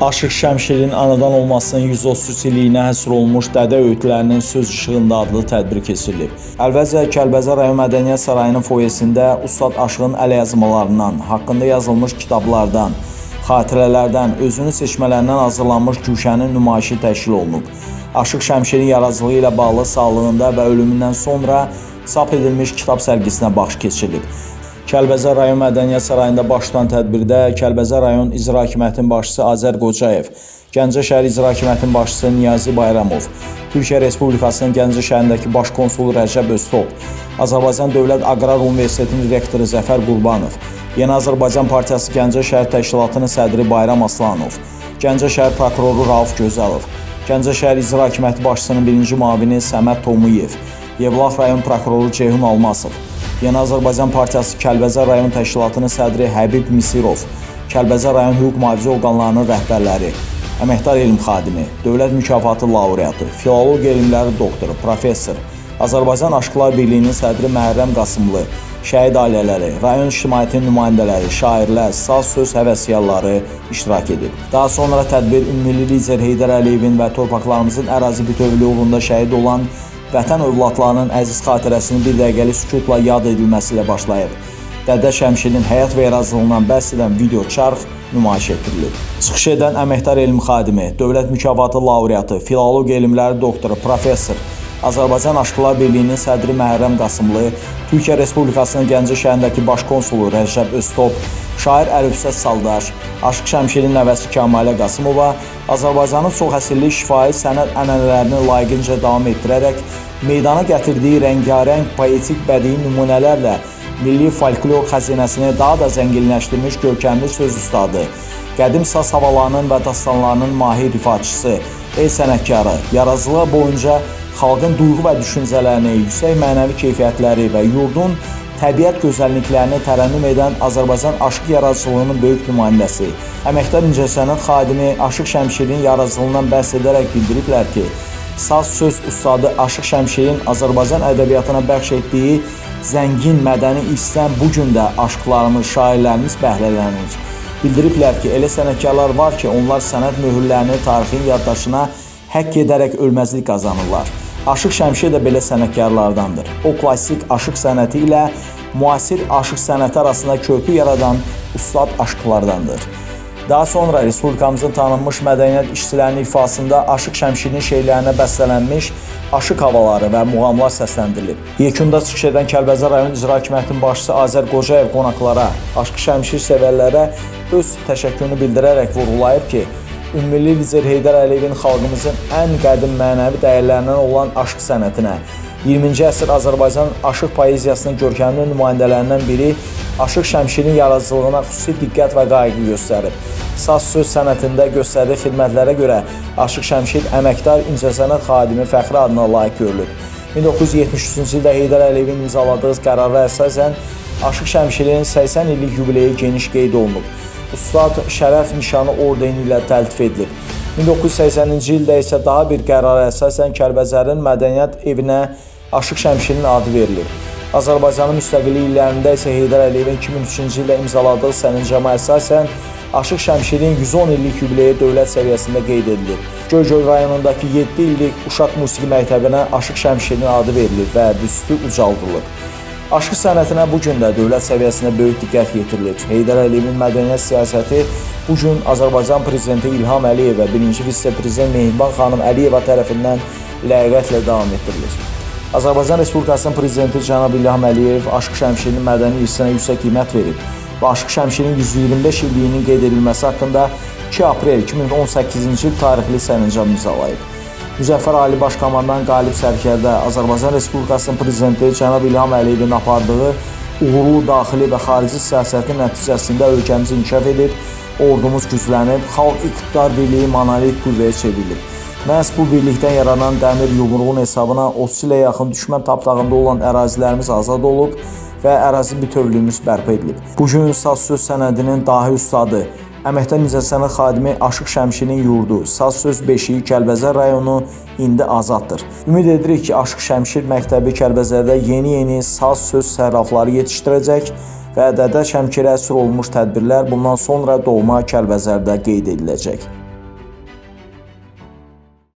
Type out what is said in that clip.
Aşıq Şəmşirin anadan olmasının 133 illiyinə həsr olunmuş Dədə Öykülərinin söz işığında adlı tədbir keçirilib. Əlvəzcə Kəlbəcər rayon Mədəniyyət Sarayının foyesində Ustad Aşığın əlyazmalarından, haqqında yazılmış kitablardan, xatirələrdən, özünü seçmələrindən hazırlanmış güşənin nümayişi təşkil olunub. Aşıq Şəmşirin yaradıcılığı ilə bağlı sağlığında və ölümündən sonra çap edilmiş kitab sərgisinə baxış keçirilib. Kəlbəcər rayon Mədəniyyət Sarayında baş tutan tədbirdə Kəlbəcər rayon İcra Hakimiyyətinin başçısı Azər Qocayev, Gəncə şəhər İcra Hakimiyyətinin başçısı Niyazi Bayramov, Türkiyə Respublikasının Gəncə şəhərindəki baş konsulu Rəcəb Öztop, Azərbaycan Dövlət Aqrar Universitetinin rektoru Zəfər Qurbanov, Yeni Azərbaycan Partiyası Gəncə şəhər təşkilatının sədri Bayram Aslanov, Gəncə şəhər prokuroru Rauf Gözəlov, Gəncə şəhər İcra Hakimiyyəti başçısının birinci müavini Səməd Tomuyev, Yevlax rayon prokuroru Ceyhun Almasov, Yeni Azərbaycan Partiyası Kəlbəcər rayon təşkilatının sədri Həbib Misirov, Kəlbəcər rayon hüquq mühafizə orqanlarının rəhbərləri, əməkdar elm xadimi, dövlət mükafatı laureatı, filologiya elmləri doktoru, professor, Azərbaycan Aşıqlar Birliyinin sədri Məhərrəm Qasımlı, şəhid ailələri, rayon ictimaiyyətinin nümayəndələri, şairlər, saz söz həvəskarları iştirak edib. Daha sonra tədbir ümummilli lider Heydər Əliyevin və torpaqlarımızın ərazi bütövlüyü uğrunda şəhid olan vətən övladlarının əziz xatirəsinin bir dəqiqəlik sükutla yad edilməsi ilə başlayıb. Dədə Şəmşirin həyat və yaradıcılığından bəhs edən video çarx nümayiş etdirilib. Çıxış edən əməkdar elm xadimi, dövlət mükafatı laureatı, filologiya elmləri doktoru, professor, Azərbaycan Aşıqlar Birliyinin sədri Məhərrəm Qasımlı, Türkiyə Respublikasının Gəncə şəhərindəki baş konsulu Rəcəb Öztop, şair Əlifşət Saldaş, Aşıq Şəmşirin nəvəsi Kamalə Qasımova, Azərbaycanın çox əsrlik şifahi sənət ənənələrini layiqincə davam etdirərək meydana gətirdiyi rəngarəng poetik bədii nümunələrlə milli folklor xəzinəsini daha da zənginləşdirmiş görkəmli söz ustadı, qədim saz havalarının və dastanlarının mahir ifaçısı, el sənətkarı, yaradıcılığı boyunca xalqın duyğu və düşüncələrini, yüksək mənəvi keyfiyyətləri və yurdun təbiət gözəlliklərini tərənnüm edən Azərbaycan aşıq yaradıcılığının böyük nümayəndəsi, əməkdar incəsənət xadimi Aşıq Şəmşirin yaradıcılığından bəhs edərək bildiriblər ki, saz söz ustadı Aşıq Şəmşirin Azərbaycan ədəbiyyatına bəxş etdiyi zəngin mədəni irsən bu gün də aşıqlarımız, şairlərimiz bəhrələnir. Bildiriblər ki, elə sənətkarlar var ki, onlar sənət möhürlərini tarixin yaddaşına həkk edərək ölməzlik qazanırlar. Aşıq Şəmşir də belə sənətkarlardandır. O, klassik aşıq sənəti ilə müasir aşıq sənəti arasında köprü yaradan ustad aşıqlardandır. Daha sonra Respublikamızın tanınmış mədəniyyət işçilərinin ifasında Aşıq Şəmşirin şeirlərinə bəstələnmiş aşıq havaları və muğamlar səsləndirilib. Yekunda çıxış edən Kəlbəcər rayon İcra Hakimiyyətinin başçısı Azər Qocayev qonaqlara, Aşıq Şəmşir sevərlərə öz təşəkkürünü bildirərək vurğulayıb ki, ümummilli lider Heydər Əliyevin xalqımızın ən qədim mənəvi dəyərlərindən olan aşıq sənətinə, 20-ci əsr Azərbaycan aşıq poeziyasının görkəmli nümayəndələrindən biri Aşıq Şəmşirin yaradıcılığına xüsusi diqqət və qayğı göstərib. Saz söz sənətində göstərdiyi xidmətlərə görə Aşıq Şəmşir əməkdar incəsənət xadimi fəxri adına layiq görülüb. 1973-cü ildə Heydər Əliyevin imzaladığı qərara əsasən Aşıq Şəmşirin 80 illik yubileyi geniş qeyd olunub. Ustad şərəf nişanı ordeni ilə təltif edilib. 1980-ci ildə isə daha bir qərara əsasən Kəlbəcərin mədəniyyət evinə Aşıq Şəmşirin adı verilib. Azərbaycanın müstəqillik illərində isə Heydər Əliyevin 2003-cü ildə imzaladığı sərəncama əsasən Aşıq Şəmşirin 110 illik yubileyi dövlət səviyyəsində qeyd edilib. Göygöl rayonundakı 7 illik uşaq musiqi məktəbinə Aşıq Şəmşirin adı verilib və büstü ucaldılıb. Aşıq sənətinə bu gün də dövlət səviyyəsində böyük diqqət yetirilir. Heydər Əliyevin mədəniyyət siyasəti bu gün Azərbaycan Prezidenti İlham Əliyev və birinci vitse-prezident Mehriban xanım Əliyeva tərəfindən ləyaqətlə davam etdirilir. Azərbaycan Respublikasının Prezidenti cənab İlham Əliyev Aşıq Şəmşirin mədəni irsinə yüksək qiymət verib və Aşıq Şəmşirin 125 illiyinin qeyd edilməsi haqqında 2 aprel 2018-ci il tarixli sərəncam imzalayıb. Müzəffər Ali Baş Komandan Qalib Sərkərdə Azərbaycan Respublikasının Prezidenti cənab İlham Əliyevin apardığı uğurlu daxili və xarici siyasətin nəticəsində ölkəmiz inkişaf edib, ordumuz güclənib, xalq iqtidar birliyi monolit qüvvəyə çevrilib. Məhz bu birlikdən yaranan dəmir yumruğun hesabına 30 ilə yaxın düşmən tapdağında olan ərazilərimiz azad olub və ərazi bütövlüyümüz bərpa edilib. Bugün saz söz sənədinin dahi ustadı, əməkdar incəsənət xadimi Aşıq Şəmşirin yurdu, saz söz beşiyi Kəlbəcər rayonu indi azaddır. Ümid edirik ki, Aşıq Şəmşir məktəbi Kəlbəcərdə yeni saz söz sərrafları yetişdirəcək və Dədə Şəmşirə həsr olunmuş tədbirlər bundan sonra doğma Kəlbəcərdə qeyd ediləcək.